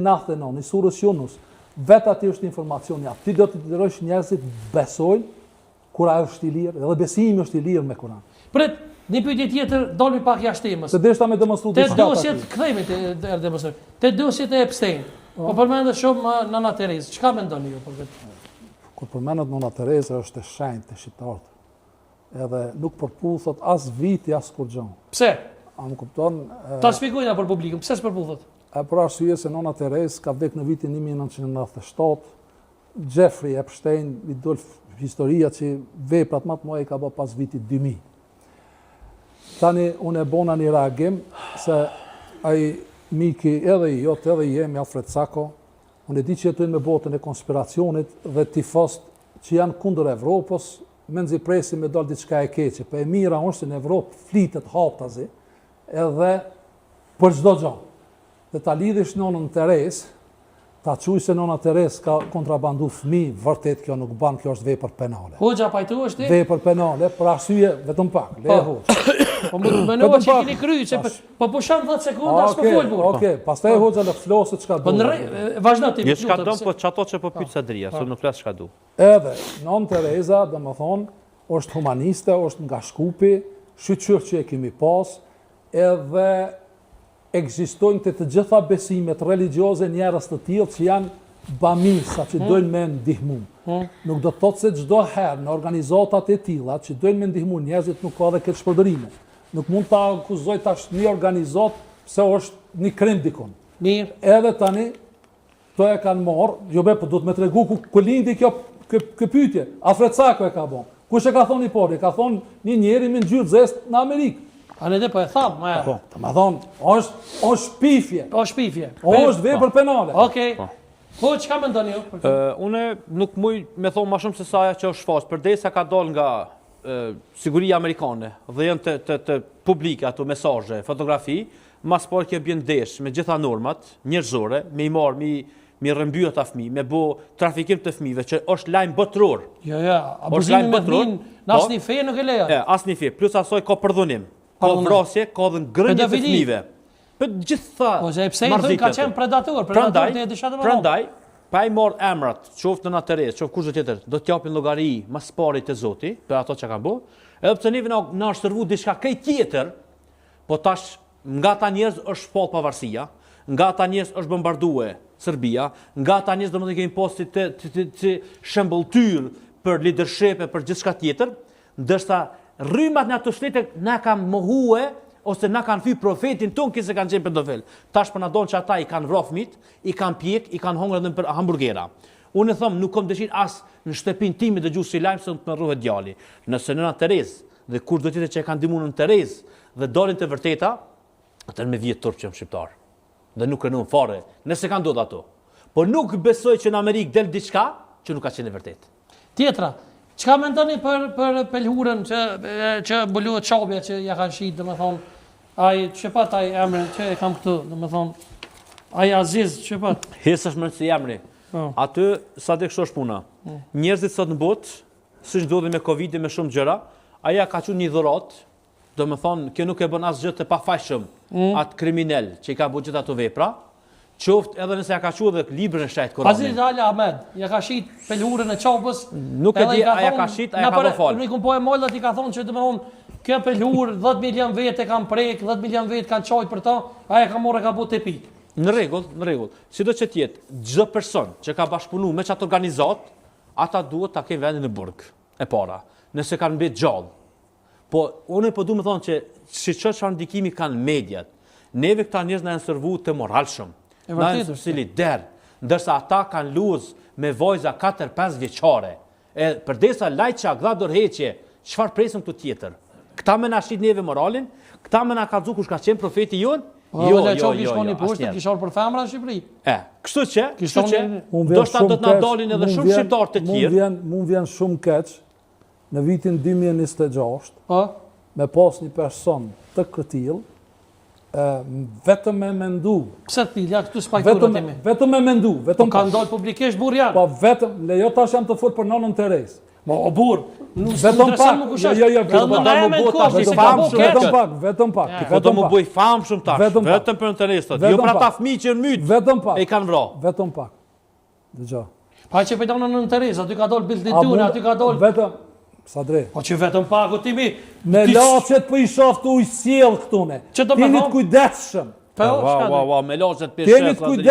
9 i surës Yunus, vetë aty është informacioni, ti do të dërosh njerëzit besojnë kur ajo është i lirë, edhe besimi është i lirë me Kur'an. Prit, një pyetje tjetër, dolmi pak jashtë temës. Se deshta me demonstru Te dosjet, kthehemi te demonstrim. Te dosjet e Epstein. Po përmendet shumë Nana Terezë. Çka mendoni ju për këtë? Kur përmendet Nana Terezë është e shenjtë të shqiptarët. Edhe nuk përputhet as viti as kur gjë. Pse? A më kupton? Ta shpjegojna për publikun, pse s'përputhet? Për arsye se Nana Terezë ka vdekur në vitin 1997. Jeffrey Epstein i dol historia që veprat më të mëdha i ka bërë pas vitit 2000. Tani unë e bona një reagim se ai miki edhe i jot edhe i jemi Alfred Sako, unë e di që jetojnë me botën e konspiracionit dhe tifost që janë kundër Evropës, menzi presin me dal diçka e keqe, po e mira është se në Evropë flitet haptazi edhe për çdo gjë. Dhe ta lidhish nonën Terezë, ta quj se Nona Terezë ka kontrabandu fëmijë, vërtet kjo nuk ban, kjo është vepër penale. Hoxha pajtohesh ti? Vepër penale, për arsye vetëm pak, le hoxha. Po më mendova që keni kryer, se po pushon 10 sekondë as po fol burr. Okej, pastaj hoxha le flosë çka do. Po vazhdo ti. Jo çka do, po çato që po pyet Sadria, se nuk flas çka do. Edhe Nona Tereza, domethënë, është humaniste, është nga Shkupi, shqyqyr që e kemi pas, edhe ekzistojnë të gjitha besimet religjioze njerëz të tillë që janë bamisa që dojnë me ndihmu. Nuk do të thotë se çdo herë në organizatat e tilla që dojnë me ndihmu njerëzit nuk ka edhe këtë shpërdorime. Nuk mund ta akuzoj tash një organizat pse është një krim dikon. Mirë. Edhe tani to e kanë marrë, jo be, po do të më tregu ku lindi kjo pyetje. Alfred Sako e ka bën. Kush e ka thonë i pori? Ka thonë një njeri me ngjyrë zest në Amerikë. A ne dhe po e tham, ma ja. Po, të më thonë, është shpifje. O shpifje. Është vepër penale. Okej. Po, çka mendoni ju? Unë nuk muj me thonë ma shumë se sa ajo që është fast, përdesa ka dal nga siguria amerikane dhe janë të publike ato mesazhe, fotografi, mas por që bjen desh me gjitha normat njerëzore, me i marr, me rrëmbyj ata fëmijë, me bë trafikim të fëmijëve që është lajm botror. Jo, abuzimi me fëmijë, në asnjë fe nuk e lejon. Asnjë fe, plus asoj ka përdhunim. Ka vrasje, ka dhe ngrënje të fëmijëve. Për gjitha marrëdhëniet ka qenë predator të disha të mëdha. Prandaj, pa i marr emrat, qoftë Nona Terezë, qoftë kush tjetër, do t'japin llogari mas pari te Zoti për ato që kanë bërë. Edhe pse neve na është servu diçka krejt tjetër, po tash nga ata njerëz është shpall pavarësia, nga ata njerëz është bombarduar Serbia, nga ata njerëz domethënë kemi posti të shembulltyr për leadership e për gjithçka tjetër, ndërsa rrymat në ato shtete na kanë mohue ose na kanë fy profetin ton që se kanë qenë pedofil. Tash po na don që ata i kanë vrarë fëmijët, i kanë pjek, i kanë hongër edhe për hamburgera. Unë them nuk kam dëshirë as në shtëpinë time të dëgjoj si lajm se të më rrohet djali. Nëse Nona Terezë dhe kur do të thotë që e kanë ndihmuar Nona Terezë dhe dolin të vërteta, atë me vjet turp që jam shqiptar. Dhe nuk rënon fare, nëse kanë ndodhur ato. Po nuk besoj që në Amerikë del diçka që nuk ka qenë e vërtetë. Tjetra, çka mendoni për pelhurën që mbuluhet çapja që ja kanë shit, domethënë, ai çepat ai emrin që e kam këtu, domethënë, ai Aziz çepat. Hesash më si emri. Aty sa të kështu është puna. Njerëzit sot në botë, siç ndodhi me Covidin me shumë gjëra, ai ka qenë një dhuratë, domethënë, kjo nuk e bën asgjë të pafajshëm atë kriminal që i ka bërë gjithë ato vepra. Qoftë edhe nëse ja ka quajtur dhe librin e shajt Kur'anit. Aziz Ali Ahmed, ja ka shit pelhurën e çapës. Nuk e di, a ja ka shit, a ja ka fal. Nuk po e mollat i ka thonë që domethënë kjo pelhurë 10 milion vete kanë prek, 10 milion vete kanë çajt për ta, ai ka marrë ka bëu tepi. Në rregull. Sido që të jetë, çdo person që ka bashkëpunuar me çat organizat, ata duhet ta kenë vendin në burg e para, nëse kanë mbet gjallë. Po unë po duam të thonë që siç çfarë ndikimi kanë mediat. Neve këta njerëz na janë servuar të moralshëm. Na janë si lider, ndërsa ata kanë luz me vajza 4-5 vjeçare. E përdesa lajça dha dorëheqje, çfarë presim këtu tjetër? Këta më na shit neve moralin, këta më na ka dhu kush ka qenë profeti jon? Jo. Kishoni poshtë, kishor për femra në Shqipëri. Kështu që, do shta do të na dalin edhe shumë shqiptar të tjerë. Mund vjen shumë keq në vitin 2026, me pas një person të këtill, vetëm me mendu. Pse ti, ja këtu spajturat imi. Vetëm me mendu, vetëm kanë dalë publikisht burr janë. Po vetëm, lejo tash jam të fol për Nonën Terezë. Ma o burr, Vetëm pak. Jo, vetëm pak. Po do më bëj famshëm tash, Vetëm pak. vetëm për interesat. Jo Vetëm për ata pak. fëmijë që në myt Vetëm pak. e kanë vrarë. Vetëm pak. Dëgjoj. Pa që pëjtonë në interes, aty ka dollë bilditune, aty ka dollë... Vetëm, Sadre, Po që vetëm pagu ti mi... me lachet për i shaftu i sjell këtune. Që do me Tinit thonë? kujdesshëm. Po, shka Wa, me lachet për Keni shef. kujdes.